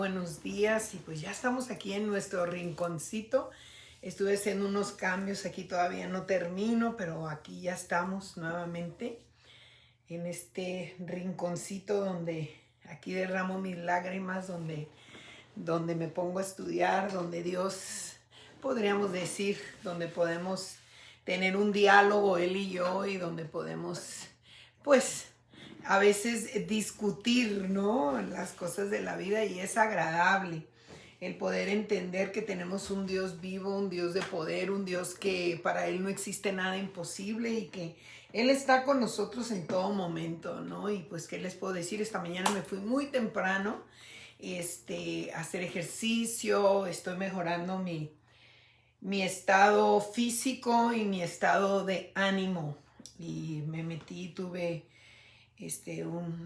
Buenos días y pues ya estamos aquí en nuestro rinconcito. Estuve haciendo unos cambios aquí, todavía no termino, pero aquí ya estamos nuevamente en este rinconcito donde aquí derramo mis lágrimas, donde me pongo a estudiar, donde Dios, podríamos decir, donde podemos tener un diálogo él y yo y donde podemos pues a veces discutir, ¿no? Las cosas de la vida y es agradable el poder entender que tenemos un Dios vivo, un Dios de poder, un Dios que para Él no existe nada imposible y que Él está con nosotros en todo momento, ¿no? Y pues, ¿qué les puedo decir? Esta mañana me fui muy temprano a hacer ejercicio, estoy mejorando mi estado físico y mi estado de ánimo. Y me metí, tuve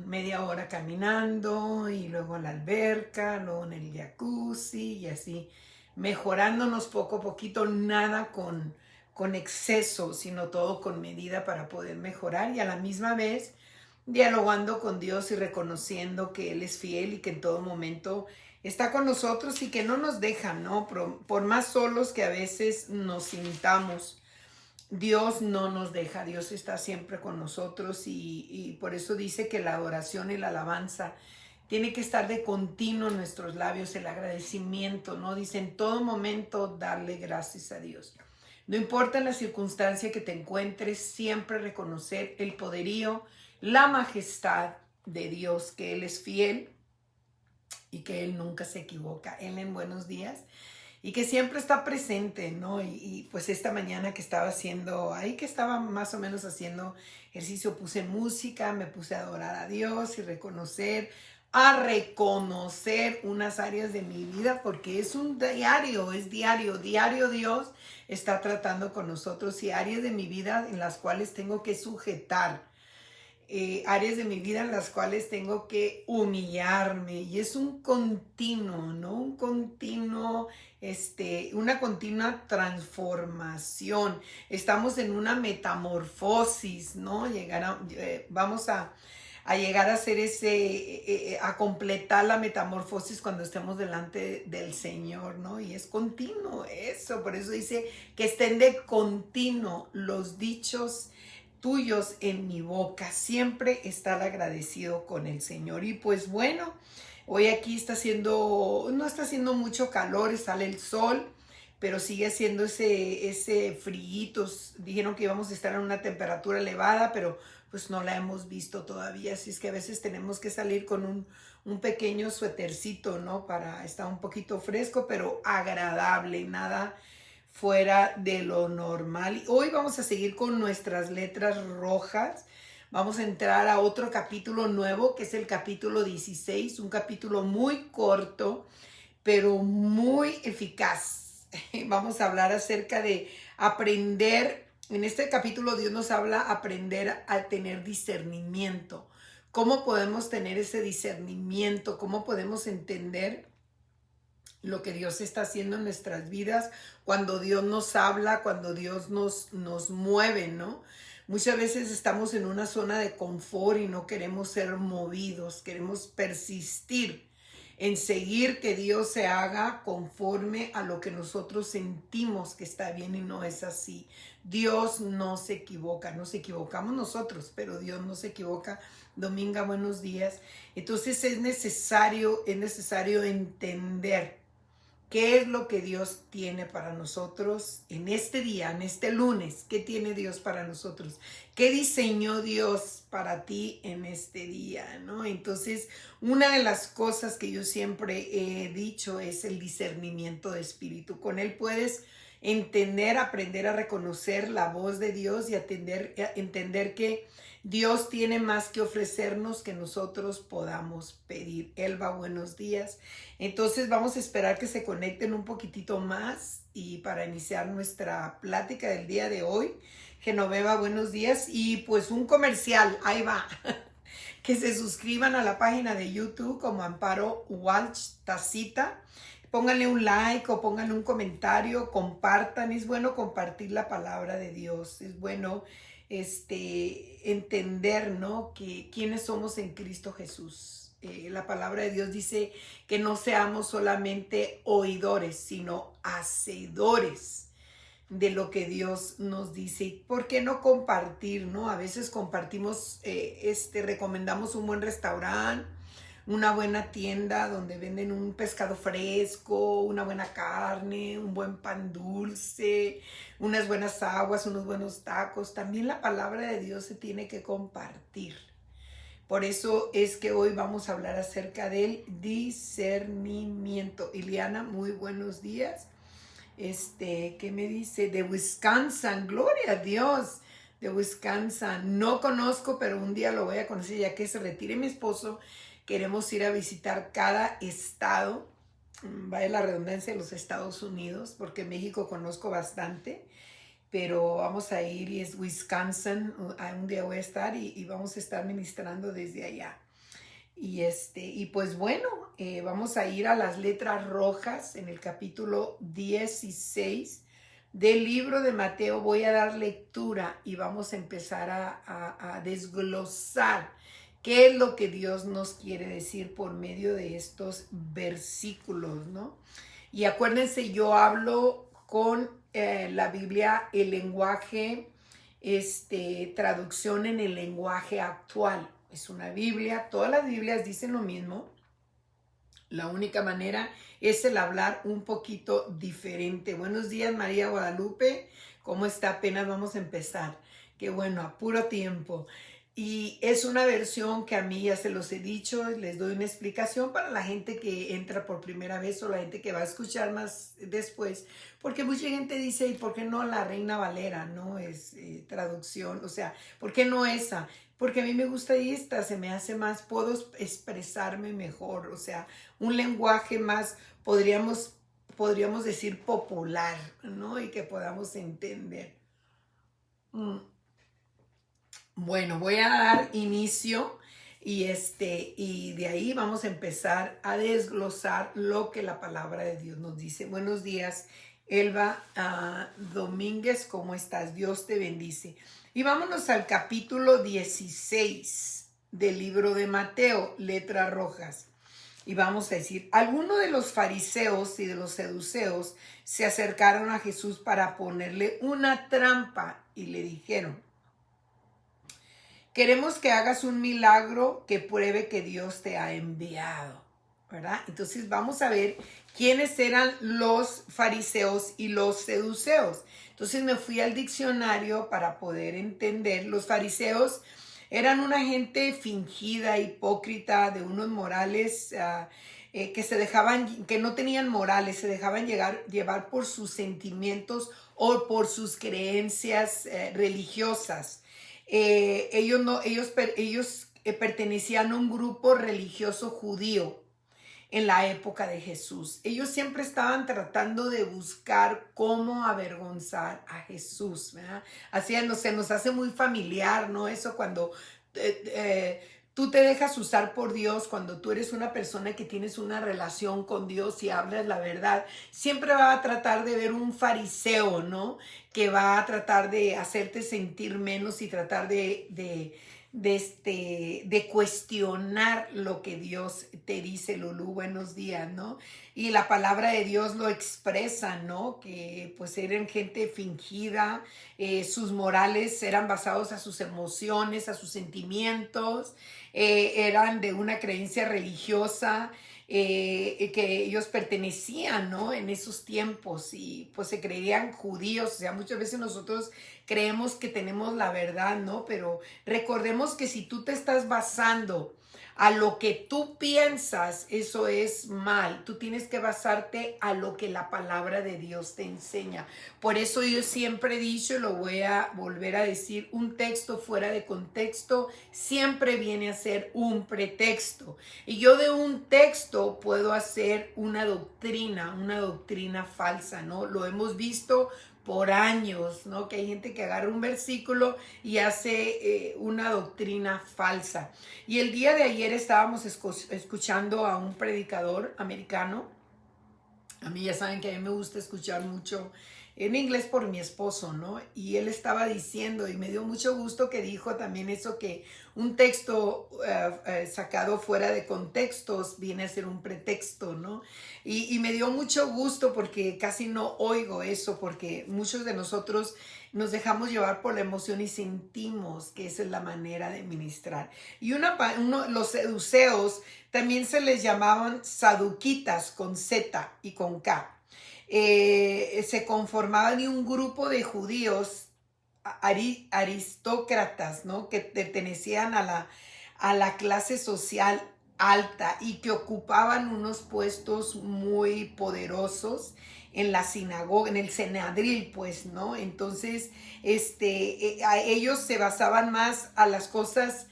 media hora caminando y luego a la alberca, luego en el jacuzzi y así, mejorándonos poco a poquito, nada con exceso, sino todo con medida para poder mejorar y a la misma vez dialogando con Dios y reconociendo que Él es fiel y que en todo momento está con nosotros y que no nos deja, ¿no? Por más solos que a veces nos sintamos, Dios no nos deja, Dios está siempre con nosotros y por eso dice que la adoración y la alabanza tiene que estar de continuo en nuestros labios, el agradecimiento, ¿no? Dice en todo momento darle gracias a Dios. No importa en la circunstancia que te encuentres, siempre reconocer el poderío, la majestad de Dios, que Él es fiel y que Él nunca se equivoca. Él en buenos días y que siempre está presente, ¿no? Y pues esta mañana que estaba haciendo, ahí que estaba más o menos haciendo ejercicio, puse música, me puse a adorar a Dios y a reconocer unas áreas de mi vida, porque es un diario, es diario, diario Dios está tratando con nosotros y áreas de mi vida en las cuales tengo que sujetar, áreas de mi vida en las cuales tengo que humillarme y es un continuo, ¿no? Un continuo, una continua transformación. Estamos en una metamorfosis, ¿no? Vamos a llegar a hacer a completar la metamorfosis cuando estemos delante del Señor, ¿no? Y es continuo eso, por eso dice que estén de continuo los dichos tuyos en mi boca, siempre estar agradecido con el Señor. Y pues bueno, hoy aquí no está haciendo mucho calor, sale el sol, pero sigue haciendo ese frío. Dijeron que íbamos a estar en una temperatura elevada, pero pues no la hemos visto todavía, así es que a veces tenemos que salir con un pequeño suétercito, ¿no? Para estar un poquito fresco, pero agradable, nada fuera de lo normal. Hoy vamos a seguir con nuestras letras rojas. Vamos a entrar a otro capítulo nuevo, que es el capítulo 16, un capítulo muy corto, pero muy eficaz. Vamos a hablar acerca de aprender. En este capítulo Dios nos habla aprender a tener discernimiento. ¿Cómo podemos tener ese discernimiento? ¿Cómo podemos entender lo que Dios está haciendo en nuestras vidas, cuando Dios nos habla, cuando Dios nos mueve, ¿no? Muchas veces estamos en una zona de confort y no queremos ser movidos, queremos persistir en seguir que Dios se haga conforme a lo que nosotros sentimos que está bien y no es así. Dios no se equivoca, nos equivocamos nosotros, pero Dios no se equivoca. Dominga, buenos días. Entonces es necesario entender ¿qué es lo que Dios tiene para nosotros en este día, en este lunes? ¿Qué tiene Dios para nosotros? ¿Qué diseñó Dios para ti en este día, ¿no? Entonces, una de las cosas que yo siempre he dicho es el discernimiento de espíritu. Con él puedes entender, aprender a reconocer la voz de Dios y entender que Dios tiene más que ofrecernos que nosotros podamos pedir. Elba, buenos días. Entonces vamos a esperar que se conecten un poquitito más y para iniciar nuestra plática del día de hoy. Genoveva, buenos días. Y pues un comercial, ahí va. Que se suscriban a la página de YouTube como Amparo Walsh Tacita. Pónganle un like o pónganle un comentario, compartan. Es bueno compartir la palabra de Dios. Es bueno entender, ¿no? Que quiénes somos en Cristo Jesús. La palabra de Dios dice que no seamos solamente oidores, sino hacedores de lo que Dios nos dice. ¿Por qué no compartir, no? A veces compartimos, recomendamos un buen restaurante, una buena tienda donde venden un pescado fresco, una buena carne, un buen pan dulce, unas buenas aguas, unos buenos tacos. También la palabra de Dios se tiene que compartir. Por eso es que hoy vamos a hablar acerca del discernimiento. Ileana, muy buenos días. ¿Qué me dice? De Wisconsin, gloria a Dios, de Wisconsin. No conozco, pero un día lo voy a conocer ya que se retire mi esposo. Queremos ir a visitar cada estado, vaya la redundancia, de los Estados Unidos, porque en México conozco bastante, pero vamos a ir y es Wisconsin, un día voy a estar y vamos a estar ministrando desde allá. Y pues bueno, vamos a ir a las letras rojas en el capítulo 16 del libro de Mateo. Voy a dar lectura y vamos a empezar a desglosar qué es lo que Dios nos quiere decir por medio de estos versículos, ¿no? Y acuérdense, yo hablo con la Biblia, el lenguaje, traducción en el lenguaje actual. Es una Biblia, todas las Biblias dicen lo mismo. La única manera es el hablar un poquito diferente. Buenos días, María Guadalupe. ¿Cómo está? Apenas vamos a empezar. Qué bueno, a puro tiempo. Y es una versión que a mí ya se los he dicho, les doy una explicación para la gente que entra por primera vez o la gente que va a escuchar más después, porque mucha gente dice, ¿y por qué no la Reina Valera? No es traducción, o sea, ¿por qué no esa? Porque a mí me gusta esta, se me hace más, puedo expresarme mejor, o sea, un lenguaje más, podríamos decir popular, ¿no? Y que podamos entender. Bueno, voy a dar inicio y de ahí vamos a empezar a desglosar lo que la palabra de Dios nos dice. Buenos días, Elba Domínguez, ¿cómo estás? Dios te bendice. Y vámonos al capítulo 16 del libro de Mateo, letras rojas. Y vamos a decir, algunos de los fariseos y de los seduceos se acercaron a Jesús para ponerle una trampa y le dijeron: queremos que hagas un milagro que pruebe que Dios te ha enviado, ¿verdad? Entonces vamos a ver quiénes eran los fariseos y los seduceos. Entonces me fui al diccionario para poder entender. Los fariseos eran una gente fingida, hipócrita, de unos morales que no tenían morales, se dejaban llevar por sus sentimientos o por sus creencias religiosas. Ellos pertenecían a un grupo religioso judío en la época de Jesús. Ellos siempre estaban tratando de buscar cómo avergonzar a Jesús, ¿verdad? Así se nos hace muy familiar, ¿no? Eso cuando tú te dejas usar por Dios, cuando tú eres una persona que tienes una relación con Dios y hablas la verdad, siempre va a tratar de ver un fariseo, ¿no? Que va a tratar de hacerte sentir menos y tratar de cuestionar lo que Dios te dice. Lulú, buenos días, ¿no? Y la palabra de Dios lo expresa, ¿no? Que pues eran gente fingida, sus morales eran basados a sus emociones, a sus sentimientos, eran de una creencia religiosa, que ellos pertenecían, ¿no? En esos tiempos y pues se creían judíos. O sea, muchas veces nosotros creemos que tenemos la verdad, ¿no? Pero recordemos que si tú te estás basando a lo que tú piensas, eso es mal. Tú tienes que basarte a lo que la palabra de Dios te enseña. Por eso yo siempre he dicho, y lo voy a volver a decir, un texto fuera de contexto siempre viene a ser un pretexto. Y yo de un texto puedo hacer una doctrina falsa, ¿no? Lo hemos visto por años, ¿no? Que hay gente que agarra un versículo y hace una doctrina falsa. Y el día de ayer estábamos escuchando a un predicador americano. A mí ya saben que a mí me gusta escuchar mucho en inglés por mi esposo, ¿no? Y él estaba diciendo, y me dio mucho gusto que dijo también eso, que un texto sacado fuera de contextos viene a ser un pretexto, ¿no? Y me dio mucho gusto porque casi no oigo eso, porque muchos de nosotros nos dejamos llevar por la emoción y sentimos que esa es la manera de ministrar. Y los seduceos también se les llamaban saduquitas con Z y con K. Se conformaban de un grupo de judíos aristócratas, ¿no? Que pertenecían a la clase social alta y que ocupaban unos puestos muy poderosos en la sinagoga, en el Senedril, pues, ¿no? Entonces, a ellos se basaban más a las cosas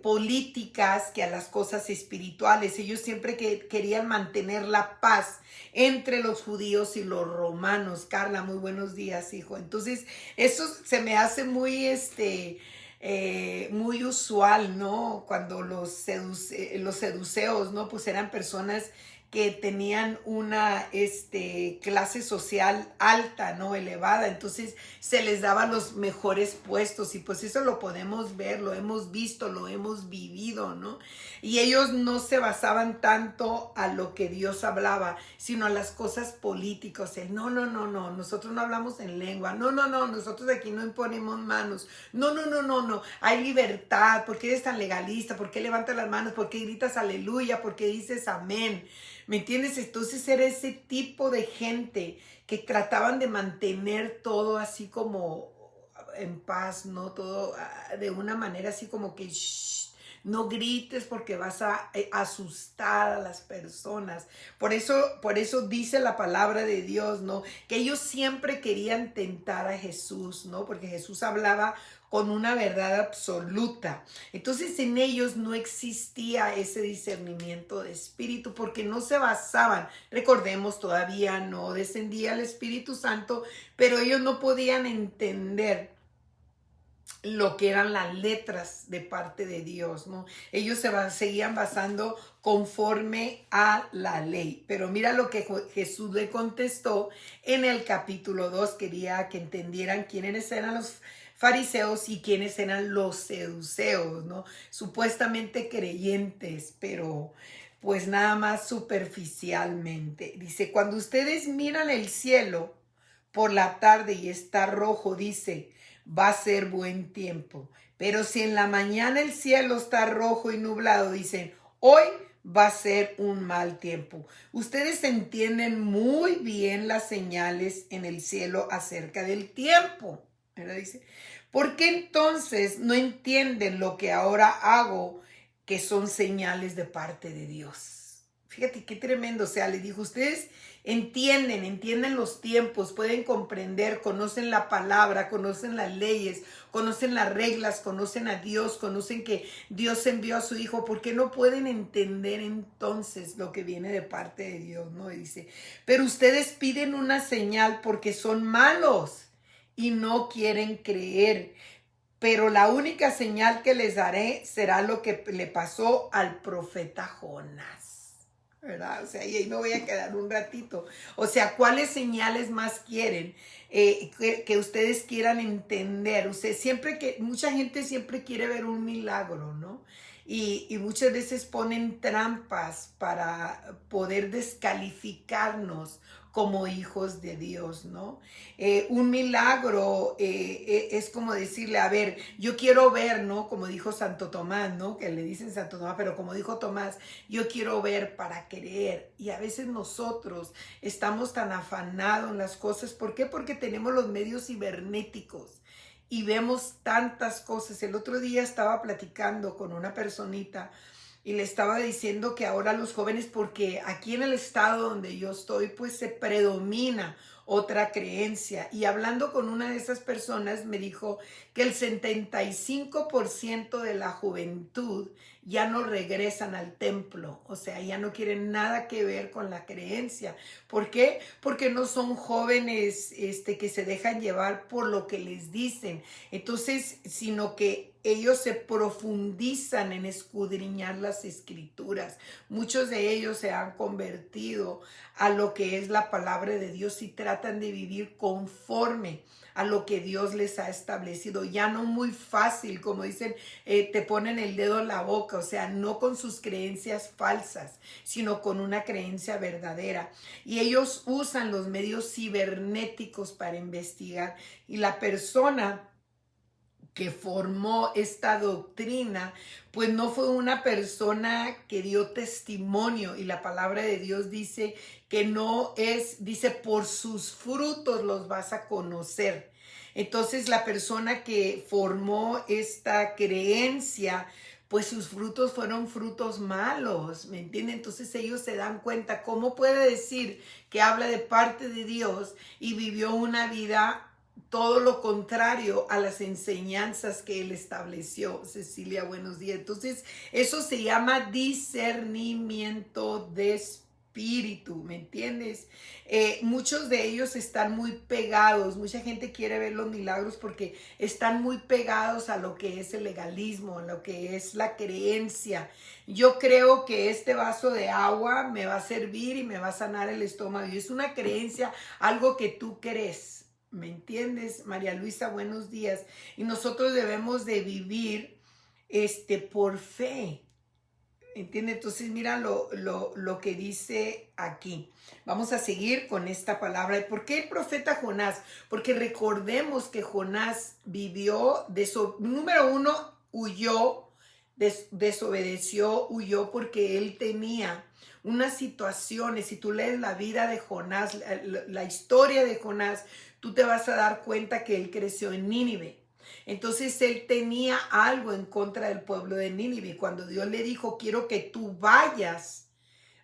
políticas que a las cosas espirituales. Ellos siempre querían mantener la paz entre los judíos y los romanos. Carla, muy buenos días, hijo. Entonces, eso se me hace muy, muy usual, ¿no? Cuando los seduceos, ¿no? Pues eran personas que tenían una clase social alta, ¿no? Elevada, entonces se les daba los mejores puestos y pues eso lo podemos ver, lo hemos visto, lo hemos vivido, ¿no? Y ellos no se basaban tanto a lo que Dios hablaba, sino a las cosas políticas, no, nosotros no hablamos en lengua, no, nosotros aquí no imponemos manos, no, hay libertad, ¿por qué eres tan legalista? ¿Por qué levantas las manos? ¿Por qué gritas aleluya? ¿Por qué dices amén? ¿Me entiendes? Entonces era ese tipo de gente que trataban de mantener todo así como en paz, ¿no? Todo de una manera así como que no grites porque vas a asustar a las personas. Por eso dice la palabra de Dios, ¿no? Que ellos siempre querían tentar a Jesús, ¿no? Porque Jesús hablaba con una verdad absoluta. Entonces en ellos no existía ese discernimiento de espíritu porque no se basaban, recordemos, todavía no descendía el Espíritu Santo, pero ellos no podían entender lo que eran las letras de parte de Dios, ¿no? Ellos seguían basando conforme a la ley. Pero mira lo que Jesús le contestó en el capítulo 2. Quería que entendieran quiénes eran los fariseos y quiénes eran los seduceos, ¿no? Supuestamente creyentes, pero pues nada más superficialmente. Dice, cuando ustedes miran el cielo por la tarde y está rojo, dice, va a ser buen tiempo. Pero si en la mañana el cielo está rojo y nublado, dicen, hoy va a ser un mal tiempo. Ustedes entienden muy bien las señales en el cielo acerca del tiempo, ¿verdad? Dice, ¿por qué entonces no entienden lo que ahora hago, que son señales de parte de Dios? Fíjate qué tremendo. O sea, le dijo, ustedes entienden los tiempos, pueden comprender, conocen la palabra, conocen las leyes, conocen las reglas, conocen a Dios, conocen que Dios envió a su Hijo. ¿Por qué no pueden entender entonces lo que viene de parte de Dios? ¿No? Y dice, pero ustedes piden una señal porque son malos y no quieren creer. Pero la única señal que les daré será lo que le pasó al profeta Jonás, ¿verdad? O sea, y ahí me voy a quedar un ratito. O sea, ¿cuáles señales más quieren que ustedes quieran entender? Usted mucha gente siempre quiere ver un milagro, ¿no? Y muchas veces ponen trampas para poder descalificarnos como hijos de Dios, ¿no? Un milagro es como decirle, a ver, yo quiero ver, ¿no? Como dijo Santo Tomás, ¿no? Que le dicen Santo Tomás, pero como dijo Tomás, yo quiero ver para creer. Y a veces nosotros estamos tan afanados en las cosas. ¿Por qué? Porque tenemos los medios cibernéticos y vemos tantas cosas. El otro día estaba platicando con una personita y le estaba diciendo que ahora los jóvenes, porque aquí en el estado donde yo estoy, pues se predomina otra creencia. Y hablando con una de esas personas, me dijo que el 75% de la juventud ya no regresan al templo. O sea, ya no quieren nada que ver con la creencia. ¿Por qué? Porque no son jóvenes que se dejan llevar por lo que les dicen. Entonces, sino que ellos se profundizan en escudriñar las escrituras. Muchos de ellos se han convertido a lo que es la palabra de Dios y tratan tratan de vivir conforme a lo que Dios les ha establecido. Ya no muy fácil, como dicen, te ponen el dedo en la boca, o sea, no con sus creencias falsas, sino con una creencia verdadera. Y ellos usan los medios cibernéticos para investigar. Y la persona que formó esta doctrina, pues no fue una persona que dio testimonio, y la palabra de Dios dice que no es, dice, por sus frutos los vas a conocer. Entonces la persona que formó esta creencia, pues sus frutos fueron frutos malos, ¿me entienden? Entonces ellos se dan cuenta, ¿cómo puede decir que habla de parte de Dios y vivió una vida todo lo contrario a las enseñanzas que él estableció? Cecilia, buenos días. Entonces, eso se llama discernimiento de espíritu, ¿me entiendes? Muchos de ellos están muy pegados, mucha gente quiere ver los milagros porque están muy pegados a lo que es el legalismo, a lo que es la creencia. Yo creo que este vaso de agua me va a servir y me va a sanar el estómago, y es una creencia, algo que tú crees. ¿Me entiendes? María Luisa, buenos días. Y nosotros debemos de vivir por fe. ¿Entiendes? Entonces mira lo que dice aquí. Vamos a seguir con esta palabra. ¿Por qué el profeta Jonás? Porque recordemos que Jonás vivió, número uno, huyó, desobedeció, huyó porque él tenía unas situaciones. Si tú lees la vida de Jonás, la historia de Jonás, tú te vas a dar cuenta que él creció en Nínive. Entonces él tenía algo en contra del pueblo de Nínive. Cuando Dios le dijo, quiero que tú vayas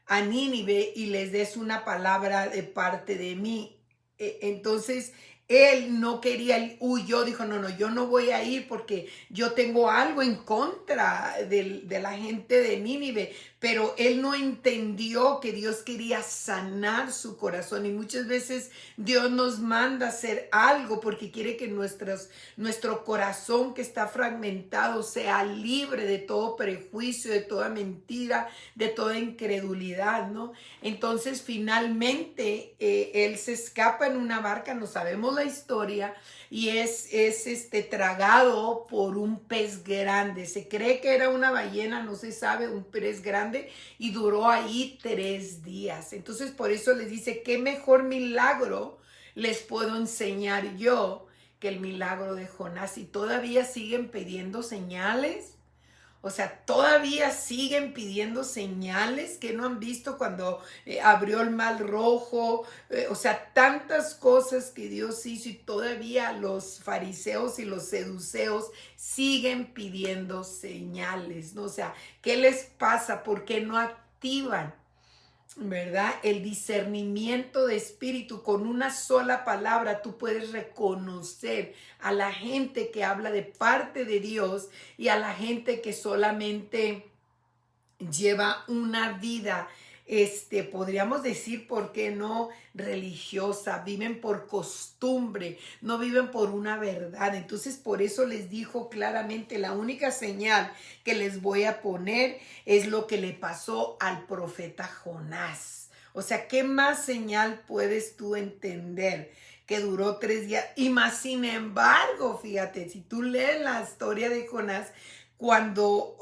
a Nínive y les des una palabra de parte de mí. Entonces él no quería, él huyó, dijo, no, yo no voy a ir porque yo tengo algo en contra de la gente de Nínive. Pero él no entendió que Dios quería sanar su corazón, y muchas veces Dios nos manda a hacer algo porque quiere que nuestro corazón, que está fragmentado, sea libre de todo prejuicio, de toda mentira, de toda incredulidad, ¿no? Entonces finalmente él se escapa en una barca, no sabemos la historia, y es tragado por un pez grande. Se cree que era una ballena, no se sabe, un pez grande, y duró ahí 3 días. Entonces por eso les dice, ¿qué mejor milagro les puedo enseñar yo que el milagro de Jonás? Y todavía siguen pidiendo señales. O sea, todavía siguen pidiendo señales que no han visto cuando abrió el mar rojo. O sea, tantas cosas que Dios hizo, y todavía los fariseos y los seduceos siguen pidiendo señales, ¿no? O sea, ¿qué les pasa? ¿Por qué no activan, verdad, el discernimiento de espíritu? Con una sola palabra tú puedes reconocer a la gente que habla de parte de Dios y a la gente que solamente lleva una vida, podríamos decir, ¿por qué no religiosa? Viven por costumbre, no viven por una verdad. Entonces por eso les dijo claramente, la única señal que les voy a poner es lo que le pasó al profeta Jonás. O sea, ¿qué más señal puedes tú entender? Que duró 3 días. Y más, sin embargo, fíjate, si tú lees la historia de Jonás, cuando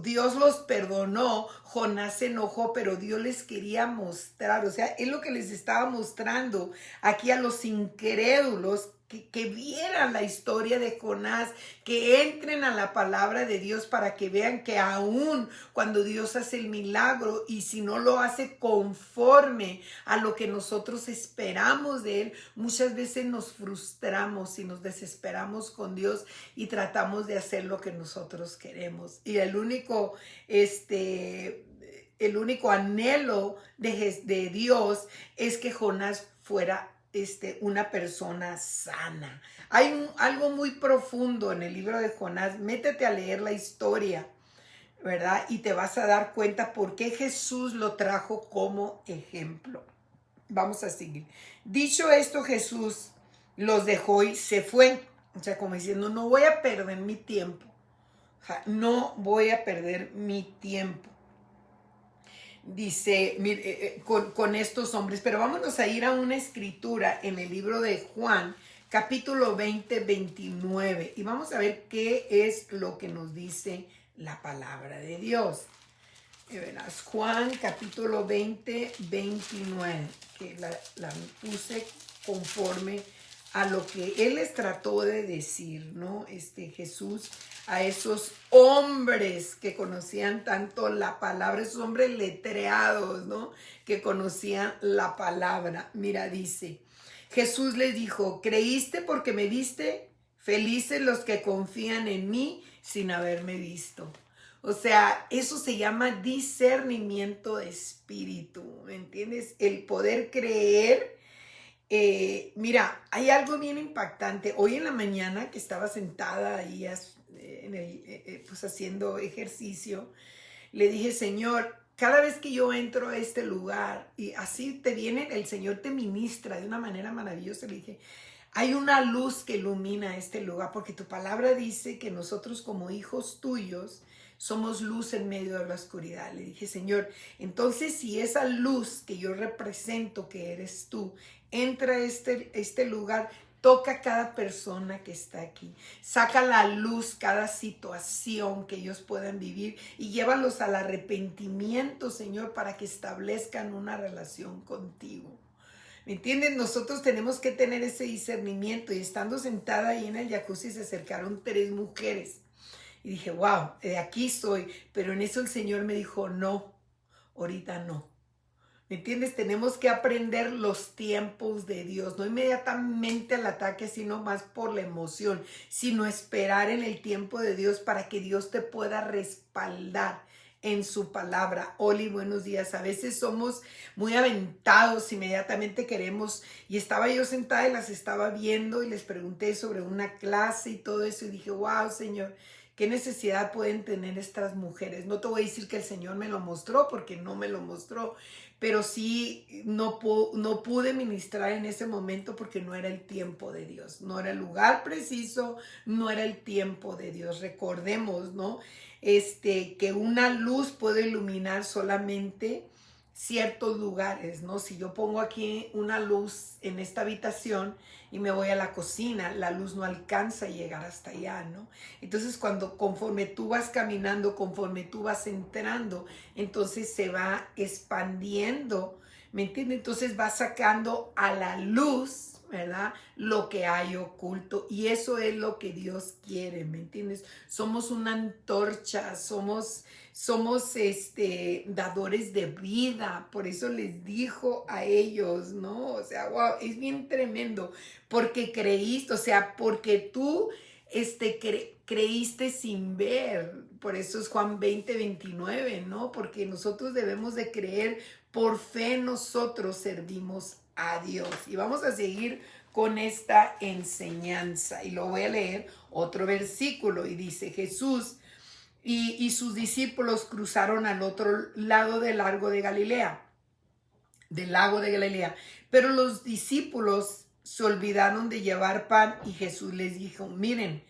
Dios los perdonó, Jonás se enojó, pero Dios les quería mostrar, o sea, es lo que les estaba mostrando aquí a los incrédulos, que vieran la historia de Jonás, que entren a la palabra de Dios para que vean que aún cuando Dios hace el milagro, y si no lo hace conforme a lo que nosotros esperamos de Él, muchas veces nos frustramos y nos desesperamos con Dios y tratamos de hacer lo que nosotros queremos. Y el único anhelo de Dios es que Jonás fuera una persona sana. Hay algo muy profundo en el libro de Jonás. Métete a leer la historia, ¿verdad? Y te vas a dar cuenta por qué Jesús lo trajo como ejemplo. Vamos a seguir. Dicho esto, Jesús los dejó y se fue. O sea, como diciendo, no voy a perder mi tiempo. No voy a perder mi tiempo. dice, con estos hombres. Pero vámonos a ir a una escritura en el libro de Juan, capítulo 20, 29. Y vamos a ver qué es lo que nos dice la palabra de Dios. Verás, Juan capítulo 20, 29, que la puse conforme a lo que él les trató de decir, ¿no? Jesús a esos hombres que conocían tanto la palabra, esos hombres letreados, ¿no? Que conocían la palabra. Mira, dice, Jesús les dijo, ¿creíste porque me viste? Felices los que confían en mí sin haberme visto. O sea, eso se llama discernimiento de espíritu, ¿me entiendes? El poder creer. Mira, hay algo bien impactante. Hoy en la mañana que estaba sentada ahí pues haciendo ejercicio, le dije, Señor, cada vez que yo entro a este lugar y así te viene, el Señor te ministra de una manera maravillosa. Le dije, hay una luz que ilumina este lugar porque tu palabra dice que nosotros como hijos tuyos somos luz en medio de la oscuridad. Le dije, Señor, entonces si esa luz que yo represento, que eres tú, entra a este lugar, toca a cada persona que está aquí. Saca a la luz cada situación que ellos puedan vivir y llévalos al arrepentimiento, Señor, para que establezcan una relación contigo. ¿Me entienden? Nosotros tenemos que tener ese discernimiento. Y estando sentada ahí en el jacuzzi se acercaron 3 mujeres. Y dije, wow, de aquí soy. Pero en eso el Señor me dijo, no, ahorita no. ¿Me entiendes? Tenemos que aprender los tiempos de Dios, no inmediatamente al ataque, sino más por la emoción, sino esperar en el tiempo de Dios para que Dios te pueda respaldar en su palabra. Oli, buenos días. A veces somos muy aventados, inmediatamente queremos, y estaba yo sentada y las estaba viendo y les pregunté sobre una clase y todo eso y dije, wow, Señor, ¿qué necesidad pueden tener estas mujeres? No te voy a decir que el Señor me lo mostró porque no me lo mostró, pero sí no pude ministrar en ese momento porque no era el tiempo de Dios, no era el lugar preciso, no era el tiempo de Dios. Recordemos, ¿no? Que una luz puede iluminar solamente ciertos lugares, ¿no? Si yo pongo aquí una luz en esta habitación y me voy a la cocina, la luz no alcanza a llegar hasta allá, ¿no? Entonces conforme tú vas caminando, conforme tú vas entrando, entonces se va expandiendo, ¿me entiendes? Entonces va sacando a la luz, ¿verdad? Lo que hay oculto, y eso es lo que Dios quiere, ¿me entiendes? Somos una antorcha, somos dadores de vida. Por eso les dijo a ellos, ¿no? O sea, wow, es bien tremendo, porque creíste, o sea, porque tú creíste sin ver. Por eso es Juan 20, 29, ¿no? Porque nosotros debemos de creer, por fe nosotros servimos a Dios. Y vamos a seguir con esta enseñanza. Y lo voy a leer otro versículo y dice, Jesús y sus discípulos cruzaron al otro lado del lago de Galilea, pero los discípulos se olvidaron de llevar pan y Jesús les dijo, miren,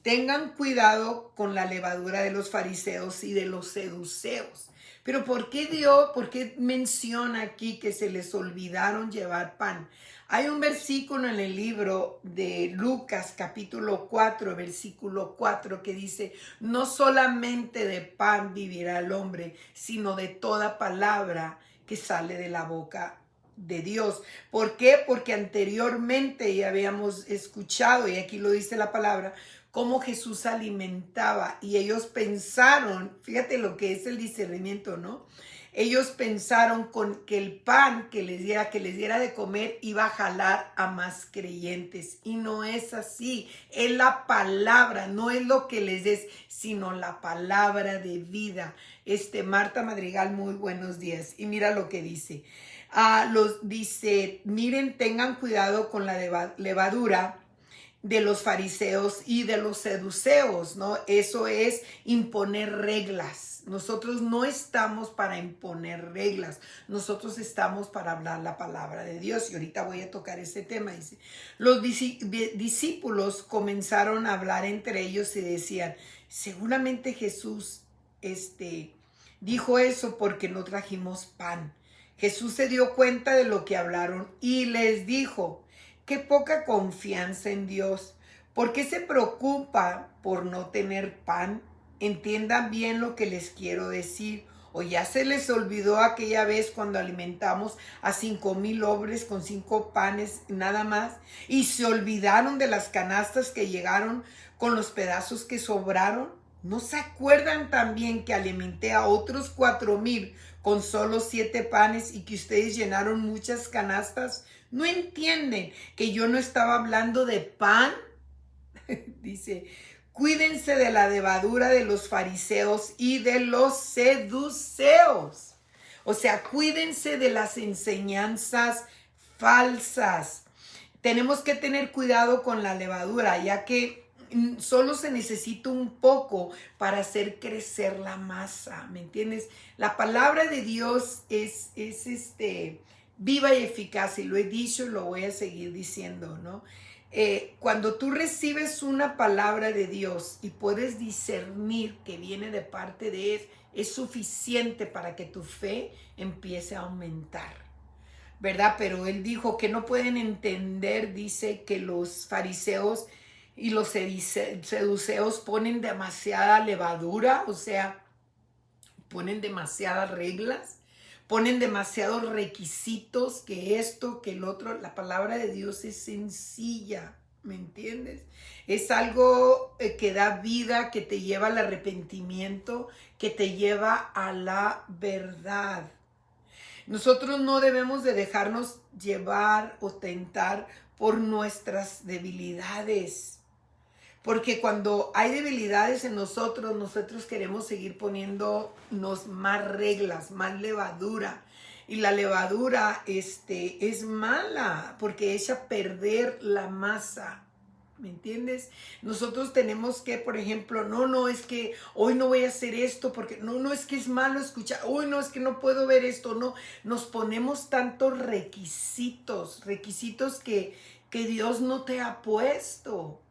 tengan cuidado con la levadura de los fariseos y de los seduceos. Pero ¿por qué menciona aquí que se les olvidaron llevar pan? Hay un versículo en el libro de Lucas capítulo 4, versículo 4 que dice, no solamente de pan vivirá el hombre, sino de toda palabra que sale de la boca de Dios. ¿Por qué? Porque anteriormente ya habíamos escuchado, y aquí lo dice la palabra, cómo Jesús alimentaba, y ellos pensaron, fíjate lo que es el discernimiento, ¿no? Ellos pensaron que el pan que les diera de comer iba a jalar a más creyentes, y no es así. Es la palabra, no es lo que les des, sino la palabra de vida. Marta Madrigal, muy buenos días. Y mira lo que dice. Dice, miren, tengan cuidado con la levadura de los fariseos y de los seduceos, ¿no? Eso es imponer reglas. Nosotros no estamos para imponer reglas, nosotros estamos para hablar la palabra de Dios. Y ahorita voy a tocar ese tema. Dice, los discípulos comenzaron a hablar entre ellos y decían, seguramente Jesús Dijo eso porque no trajimos pan. Jesús se dio cuenta de lo que hablaron y les dijo, qué poca confianza en Dios. ¿Por qué se preocupa por no tener pan? Entiendan bien lo que les quiero decir. ¿O ya se les olvidó aquella vez cuando alimentamos a 5,000 hombres con 5 panes nada más? Y se olvidaron de las canastas que llegaron con los pedazos que sobraron. ¿No se acuerdan también que alimenté a otros 4,000 con solo 7 panes y que ustedes llenaron muchas canastas? ¿No entienden que yo no estaba hablando de pan? Dice, cuídense de la levadura de los fariseos y de los seduceos. O sea, cuídense de las enseñanzas falsas. Tenemos que tener cuidado con la levadura, ya que solo se necesita un poco para hacer crecer la masa, ¿me entiendes? La palabra de Dios es viva y eficaz, y lo he dicho y lo voy a seguir diciendo, ¿no? Cuando tú recibes una palabra de Dios y puedes discernir que viene de parte de Él, es suficiente para que tu fe empiece a aumentar, ¿verdad? Pero Él dijo que no pueden entender, dice, que los fariseos y los seduceos ponen demasiada levadura, o sea, ponen demasiadas reglas, ponen demasiados requisitos, que esto, que el otro. La palabra de Dios es sencilla, ¿me entiendes? Es algo que da vida, que te lleva al arrepentimiento, que te lleva a la verdad. Nosotros no debemos de dejarnos llevar o tentar por nuestras debilidades. Porque cuando hay debilidades en nosotros, nosotros queremos seguir poniéndonos más reglas, más levadura. Y la levadura es mala porque echa a perder la masa. ¿Me entiendes? Nosotros tenemos que, por ejemplo, no, es que hoy no voy a hacer esto porque no, es que es malo escuchar. Hoy no, es que no puedo ver esto. No, nos ponemos tantos requisitos que Dios no te ha puesto.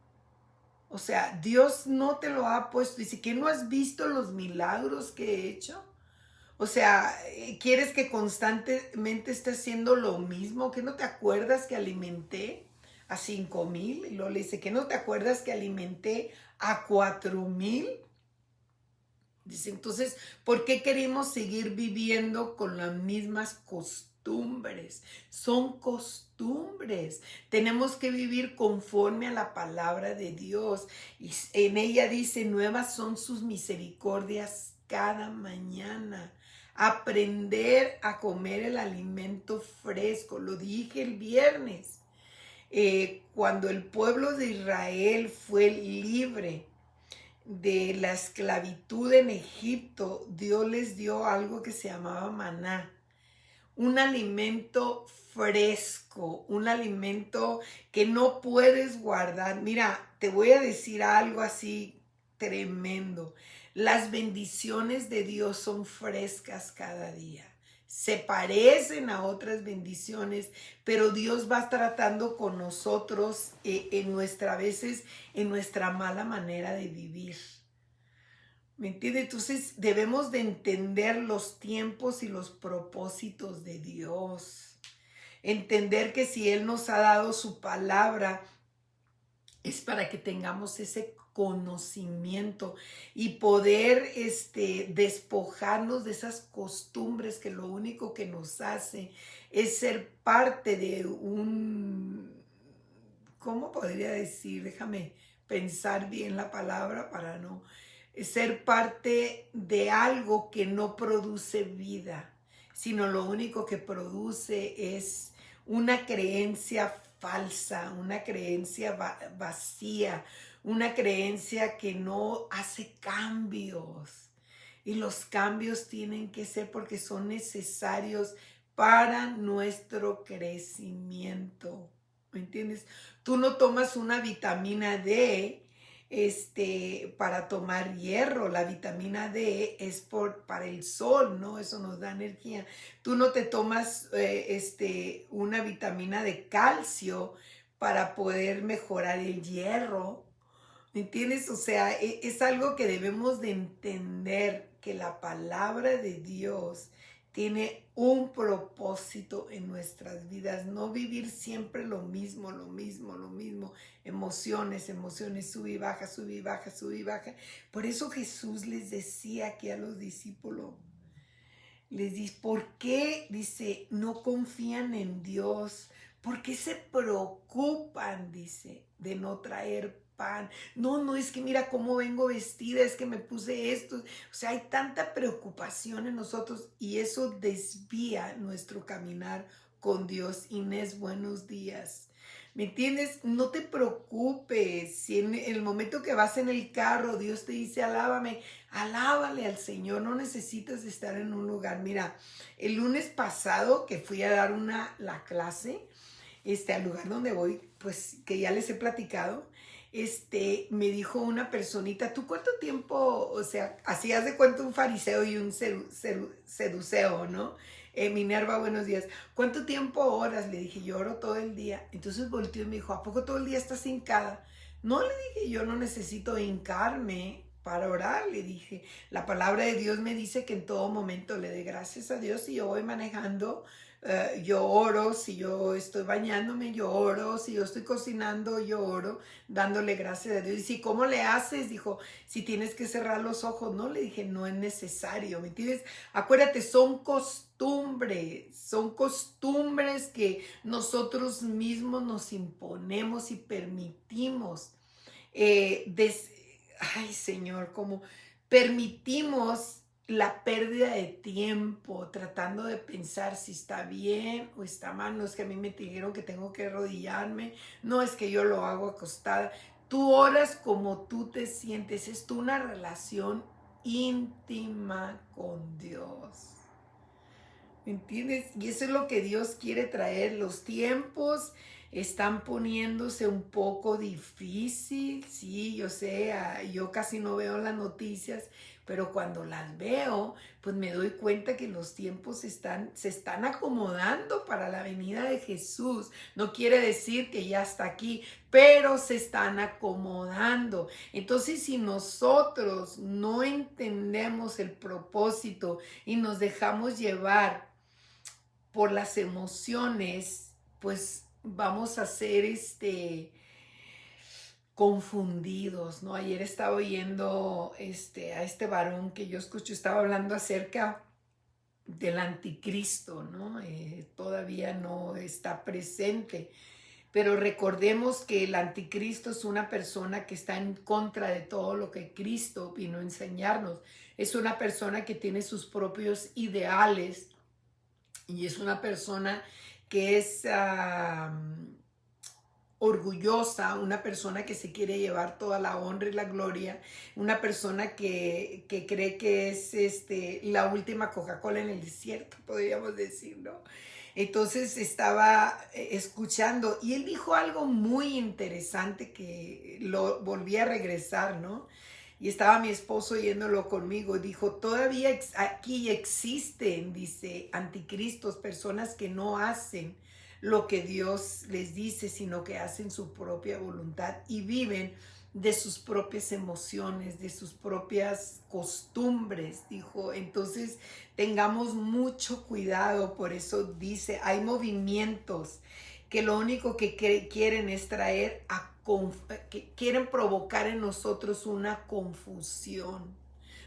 O sea, Dios no te lo ha puesto. Dice, ¿que no has visto los milagros que he hecho? O sea, ¿quieres que constantemente esté haciendo lo mismo? ¿Que no te acuerdas que alimenté a 5,000? Y luego le dice, ¿que no te acuerdas que alimenté a 4,000? Dice, entonces, ¿por qué queremos seguir viviendo con las mismas costumbres? Son costumbres. Tenemos que vivir conforme a la palabra de Dios. Y en ella dice, nuevas son sus misericordias cada mañana. Aprender a comer el alimento fresco. Lo dije el viernes. Cuando el pueblo de Israel fue libre de la esclavitud en Egipto, Dios les dio algo que se llamaba maná, un alimento fresco, un alimento que no puedes guardar. Mira, te voy a decir algo así tremendo. Las bendiciones de Dios son frescas cada día. Se parecen a otras bendiciones, pero Dios va tratando con nosotros a veces en nuestra mala manera de vivir. ¿Me entiendes? Entonces debemos de entender los tiempos y los propósitos de Dios. Entender que si Él nos ha dado su palabra, es para que tengamos ese conocimiento y poder despojarnos de esas costumbres que lo único que nos hace es ser parte de ¿cómo podría decir? Déjame pensar bien la palabra para no ser parte de algo que no produce vida, sino lo único que produce es una creencia falsa, una creencia vacía, una creencia que no hace cambios. Y los cambios tienen que ser porque son necesarios para nuestro crecimiento. ¿Me entiendes? Tú no tomas una vitamina D para tomar hierro. La vitamina D es para el sol, ¿no? Eso nos da energía. Tú no te tomas una vitamina de calcio para poder mejorar el hierro. ¿Me entiendes? O sea, es algo que debemos de entender. que la palabra de Dios tiene un propósito en nuestras vidas, no vivir siempre lo mismo, lo mismo, lo mismo, emociones, emociones, sube y baja, sube y baja, sube y baja. Por eso Jesús les decía aquí a los discípulos, les dice, ¿por qué? Dice, no confían en Dios. ¿Por qué se preocupan? Dice, de no traer pan. No es que mira cómo vengo vestida, es que me puse esto. O sea, hay tanta preocupación en nosotros y eso desvía nuestro caminar con Dios. Inés, buenos días. ¿Me entiendes? No te preocupes. Si en el momento que vas en el carro, Dios te dice, alábame, alábale al Señor. No necesitas estar en un lugar. Mira, el lunes pasado que fui a dar la clase, al lugar donde voy, pues que ya les he platicado, me dijo una personita, ¿tú cuánto tiempo, o sea, hacías de cuenta un fariseo y un seduceo, ¿no? Minerva, buenos días. ¿Cuánto tiempo oras? Le dije, yo oro todo el día. Entonces volteó y me dijo, ¿a poco todo el día estás hincada? No, le dije, yo no necesito hincarme para orar. Le dije, la palabra de Dios me dice que en todo momento le dé gracias a Dios. Si yo voy manejando, yo oro. Si yo estoy bañándome, yo oro. Si yo estoy cocinando, yo oro, dándole gracias a Dios. Y si, ¿cómo le haces? Dijo, si tienes que cerrar los ojos. No, le dije, no es necesario, ¿me entiendes? Acuérdate, son costumbres que nosotros mismos nos imponemos y permitimos. Ay, Señor, como permitimos la pérdida de tiempo tratando de pensar si está bien o está mal. No es que a mí me dijeron que tengo que arrodillarme, no es que yo lo hago acostada. Tú oras como tú te sientes, es tú una relación íntima con Dios. ¿Me entiendes? Y eso es lo que Dios quiere traer. Los tiempos están poniéndose un poco difícil. Sí, yo sé, yo casi no veo las noticias, pero cuando las veo, pues me doy cuenta que los tiempos se están acomodando para la venida de Jesús. No quiere decir que ya está aquí, pero se están acomodando. Entonces, si nosotros no entendemos el propósito y nos dejamos llevar por las emociones, pues vamos a ser confundidos, ¿no? Ayer estaba oyendo a este varón que yo escucho, estaba hablando acerca del anticristo, ¿no? Todavía no está presente, pero recordemos que el anticristo es una persona que está en contra de todo lo que Cristo vino a enseñarnos. Es una persona que tiene sus propios ideales y es una persona que es orgullosa, una persona que se quiere llevar toda la honra y la gloria, una persona que cree que es la última Coca-Cola en el desierto, podríamos decir, ¿no? Entonces estaba escuchando y él dijo algo muy interesante que lo volví a regresar, ¿no? Y estaba mi esposo oyéndolo conmigo. Dijo, todavía aquí existen, dice, anticristos, personas que no hacen lo que Dios les dice, sino que hacen su propia voluntad y viven de sus propias emociones, de sus propias costumbres, dijo. Entonces, tengamos mucho cuidado. Por eso dice, hay movimientos que lo único que quieren es traer que quieren provocar en nosotros una confusión.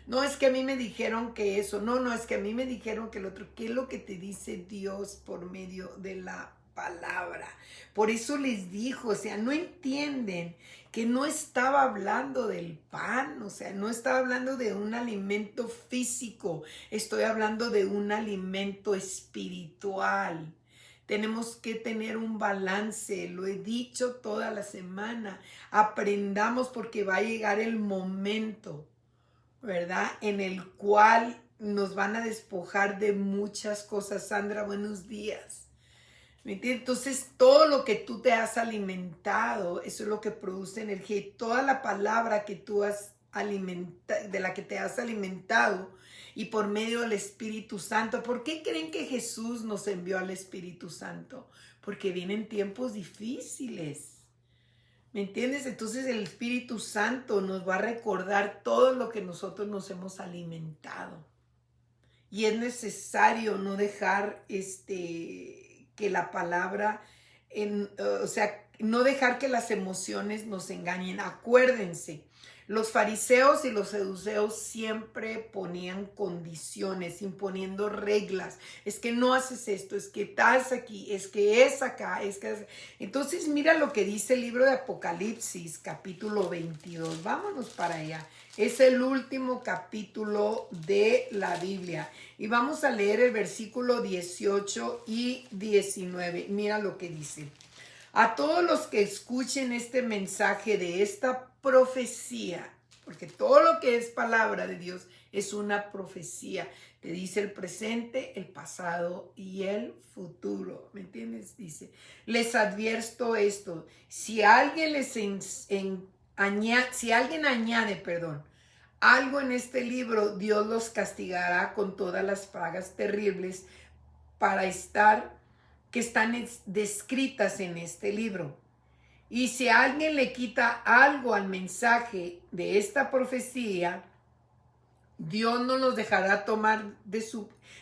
No es que a mí me dijeron que eso, no es que a mí me dijeron que el otro. ¿Qué es lo que te dice Dios por medio de la palabra? Por eso les dijo, o sea, no entienden que no estaba hablando del pan, o sea, no estaba hablando de un alimento físico, estoy hablando de un alimento espiritual. Tenemos que tener un balance, lo he dicho toda la semana. Aprendamos porque va a llegar el momento, ¿verdad? En el cual nos van a despojar de muchas cosas. Sandra, buenos días. ¿Me entiendes? Entonces, todo lo que tú te has alimentado, eso es lo que produce energía. Y toda la palabra que tú has alimentado, de la que te has alimentado, y por medio del Espíritu Santo. ¿Por qué creen que Jesús nos envió al Espíritu Santo? Porque vienen tiempos difíciles, ¿Me entiendes? Entonces el Espíritu Santo nos va a recordar todo lo que nosotros nos hemos alimentado. Y es necesario no dejar que la palabra, o sea, no dejar que las emociones nos engañen. Acuérdense, los fariseos y los saduceos siempre ponían condiciones, imponiendo reglas. Es que no haces esto, es que estás aquí, es que es acá, es que... Entonces mira lo que dice el libro de Apocalipsis, capítulo 22. Vámonos para allá. Es el último capítulo de la Biblia. Y vamos a leer el versículo 18 y 19. Mira lo que dice. A todos los que escuchen este mensaje de esta profecía, porque todo lo que es palabra de Dios es una profecía. Te dice el presente, el pasado y el futuro. ¿Me entiendes? Dice, les advierto esto. Si alguien añade, algo en este libro, Dios los castigará con todas las plagas terribles que están descritas en este libro. Y si alguien le quita algo al mensaje de esta profecía, Dios no los dejará tomar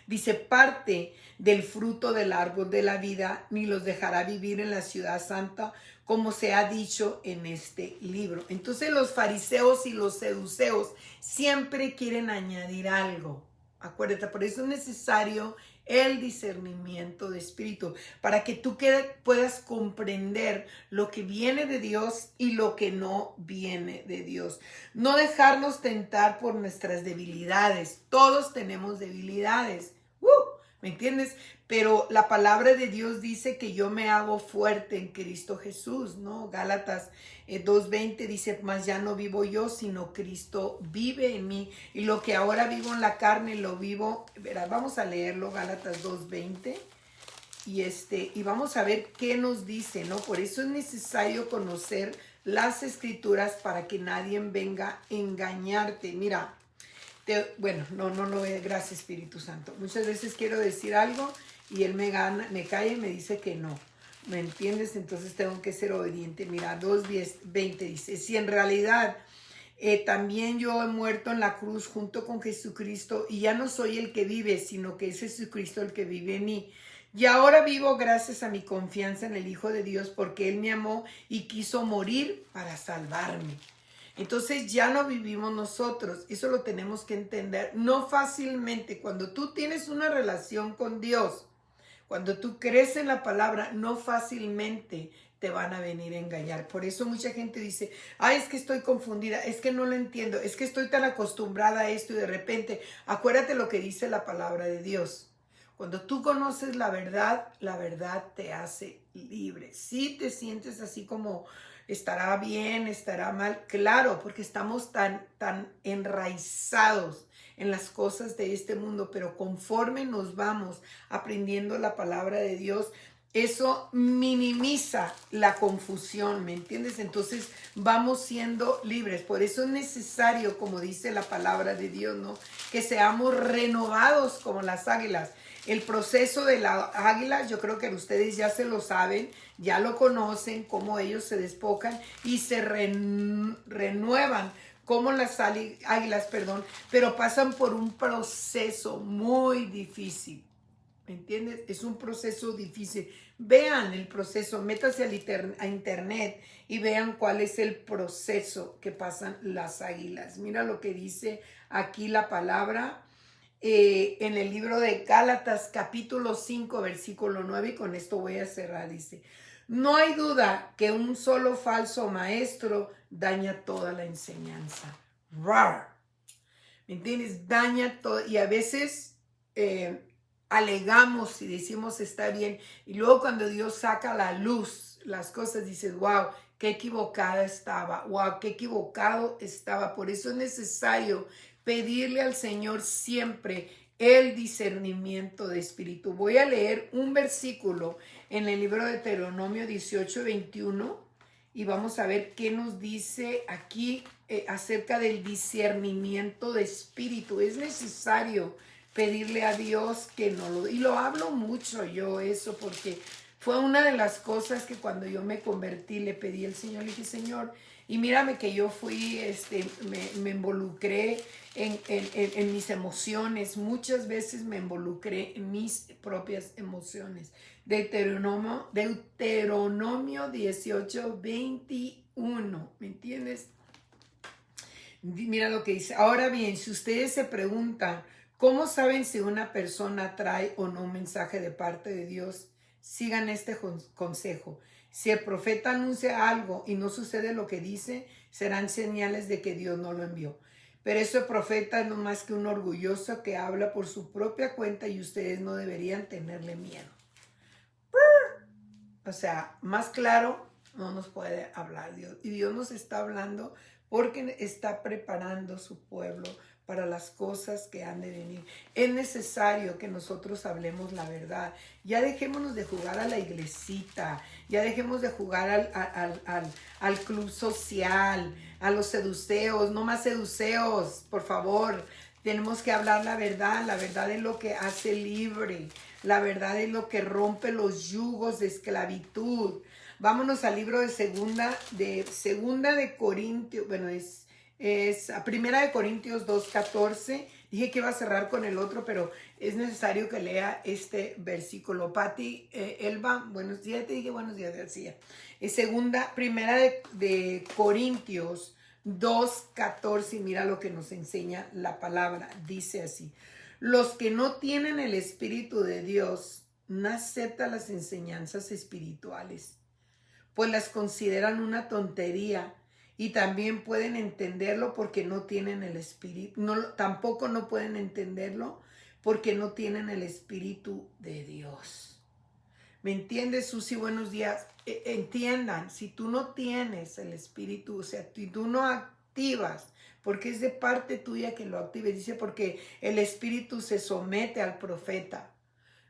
dice, parte del fruto del árbol de la vida, ni los dejará vivir en la ciudad santa, como se ha dicho en este libro. Entonces los fariseos y los saduceos siempre quieren añadir algo. Acuérdate, por eso es necesario el discernimiento de espíritu, para que tú puedas comprender lo que viene de Dios y lo que no viene de Dios. No dejarnos tentar por nuestras debilidades. Todos tenemos debilidades. ¿Me entiendes? Pero la palabra de Dios dice que yo me hago fuerte en Cristo Jesús, ¿no? Gálatas 2:20 dice, mas ya no vivo yo, sino Cristo vive en mí. Y lo que ahora vivo en la carne, lo vivo, verás, vamos a leerlo, Gálatas 2:20. Y vamos a ver qué nos dice, ¿no? Por eso es necesario conocer las escrituras para que nadie venga a engañarte. Mira, gracias Espíritu Santo. Muchas veces quiero decir algo y él me calla y me dice que no. ¿Me entiendes? Entonces tengo que ser obediente. Mira, 2:20 dice, si en realidad también yo he muerto en la cruz junto con Jesucristo y ya no soy el que vive, sino que es Jesucristo el que vive en mí. Y ahora vivo gracias a mi confianza en el Hijo de Dios, porque Él me amó y quiso morir para salvarme. Entonces ya no vivimos nosotros, eso lo tenemos que entender. No fácilmente, cuando tú tienes una relación con Dios, cuando tú crees en la palabra, no fácilmente te van a venir a engañar. Por eso mucha gente dice, ay, es que estoy confundida, es que no lo entiendo, es que estoy tan acostumbrada a esto y de repente, acuérdate lo que dice la palabra de Dios. Cuando tú conoces la verdad te hace libre. Si te sientes así como estará bien, estará mal, claro, porque estamos tan enraizados en las cosas de este mundo, pero conforme nos vamos aprendiendo la palabra de Dios, eso minimiza la confusión, ¿me entiendes? Entonces vamos siendo libres. Por eso es necesario, como dice la palabra de Dios, ¿no? Que seamos renovados como las águilas. El proceso de las águilas, yo creo que ustedes ya se lo saben, ya lo conocen, cómo ellos se despojan y se renuevan como las águilas, pero pasan por un proceso muy difícil. ¿Me entiendes? Es un proceso difícil. Vean el proceso, métanse a internet y vean cuál es el proceso que pasan las águilas. Mira lo que dice aquí la palabra en el libro de Gálatas capítulo 5 versículo 9, y con esto voy a cerrar. Dice, no hay duda que un solo falso maestro daña toda la enseñanza. ¡Rar! ¿Me entiendes? Daña todo, y a veces alegamos y decimos está bien, y luego cuando Dios saca a la luz las cosas, dices, wow, qué equivocada estaba, wow, qué equivocado estaba. Por eso es necesario pedirle al Señor siempre el discernimiento de espíritu. Voy a leer un versículo en el libro de Deuteronomio 18:21 y vamos a ver qué nos dice aquí acerca del discernimiento de espíritu. Es necesario pedirle a Dios que no lo... Y lo hablo mucho yo eso porque Fue una de las cosas que cuando yo me convertí le pedí al Señor, le dije, Señor, y mírame que yo fui, me involucré en mis emociones, muchas veces me involucré en mis propias emociones. Deuteronomio 18:21, ¿me entiendes? Mira lo que dice. Ahora bien, si ustedes se preguntan, ¿cómo saben si una persona trae o no un mensaje de parte de Dios? Sigan este consejo. Si el profeta anuncia algo y no sucede lo que dice, serán señales de que Dios no lo envió. Pero ese profeta no es más que un orgulloso que habla por su propia cuenta y ustedes no deberían tenerle miedo. O sea, más claro no nos puede hablar Dios. Y Dios nos está hablando porque está preparando su pueblo para las cosas que han de venir. Es necesario que nosotros hablemos la verdad. Ya dejémonos de jugar a la iglesita, ya dejemos de jugar al club social, a los seduceos, no más seduceos, por favor. Tenemos que hablar la verdad es lo que hace libre, la verdad es lo que rompe los yugos de esclavitud. Vámonos al libro de segunda de Corintios, bueno, es primera de Corintios 2:14. Dije que iba a cerrar con el otro, pero es necesario que lea este versículo. Pati, Elba, buenos días, te dije buenos días, García. Primera de Corintios 2:14, mira lo que nos enseña la palabra. Dice así: los que no tienen el Espíritu de Dios no aceptan las enseñanzas espirituales, pues las consideran una tontería y también pueden entenderlo porque no tienen el Espíritu. Tampoco no pueden entenderlo porque no tienen el Espíritu de Dios. ¿Me entiendes, Susi? Buenos días. Entiendan, si tú no tienes el Espíritu, o sea, si tú no activas, porque es de parte tuya que lo actives, dice, porque el Espíritu se somete al profeta.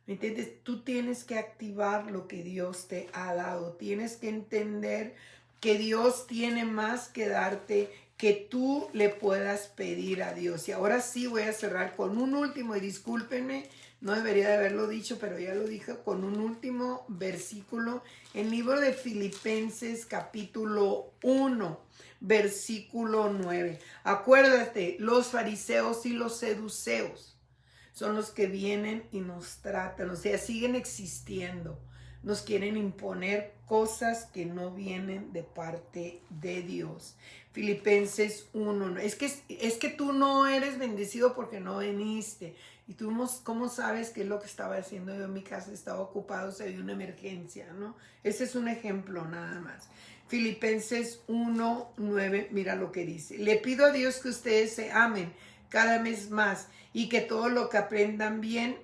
¿Me entiendes? Tú tienes que activar lo que Dios te ha dado. Tienes que entender que Dios tiene más que darte que tú le puedas pedir a Dios. Y ahora sí voy a cerrar con un último, y discúlpenme, no debería de haberlo dicho, pero ya lo dije, con un último versículo. El libro de Filipenses capítulo 1, versículo 9. Acuérdate, los fariseos y los seduceos son los que vienen y nos tratan, o sea, siguen existiendo. Nos quieren imponer cosas que no vienen de parte de Dios. Filipenses 1. Es que tú no eres bendecido porque no viniste. Y tú, ¿cómo sabes qué es lo que estaba haciendo yo en mi casa? Estaba ocupado, se dio una emergencia, ¿no? Ese es un ejemplo nada más. Filipenses 1:9, mira lo que dice. Le pido a Dios que ustedes se amen cada vez más y que todo lo que aprendan bien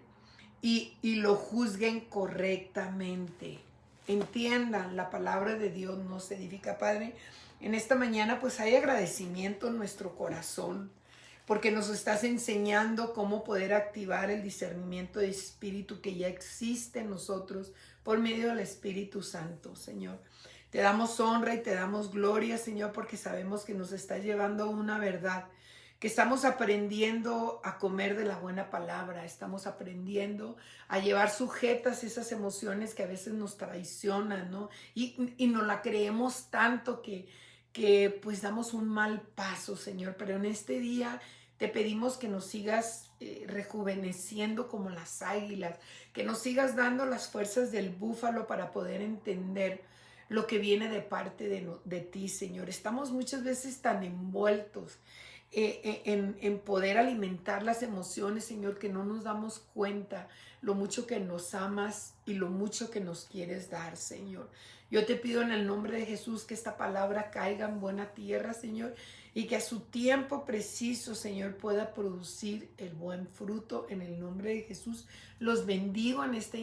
y lo juzguen correctamente. Entiendan, la palabra de Dios nos edifica, Padre. En esta mañana pues hay agradecimiento en nuestro corazón porque nos estás enseñando cómo poder activar el discernimiento de espíritu que ya existe en nosotros por medio del Espíritu Santo, Señor. Te damos honra y te damos gloria, Señor, porque sabemos que nos estás llevando a una verdad, que estamos aprendiendo a comer de la buena palabra, estamos aprendiendo a llevar sujetas esas emociones que a veces nos traicionan, ¿no? Y nos la creemos tanto que pues damos un mal paso, Señor. Pero en este día te pedimos que nos sigas rejuveneciendo como las águilas, que nos sigas dando las fuerzas del búfalo para poder entender lo que viene de parte de ti, Señor. Estamos muchas veces tan envueltos en poder alimentar las emociones, Señor, que no nos damos cuenta lo mucho que nos amas y lo mucho que nos quieres dar, Señor. Yo te pido en el nombre de Jesús que esta palabra caiga en buena tierra, Señor, y que a su tiempo preciso, Señor, pueda producir el buen fruto en el nombre de Jesús. Los bendigo en este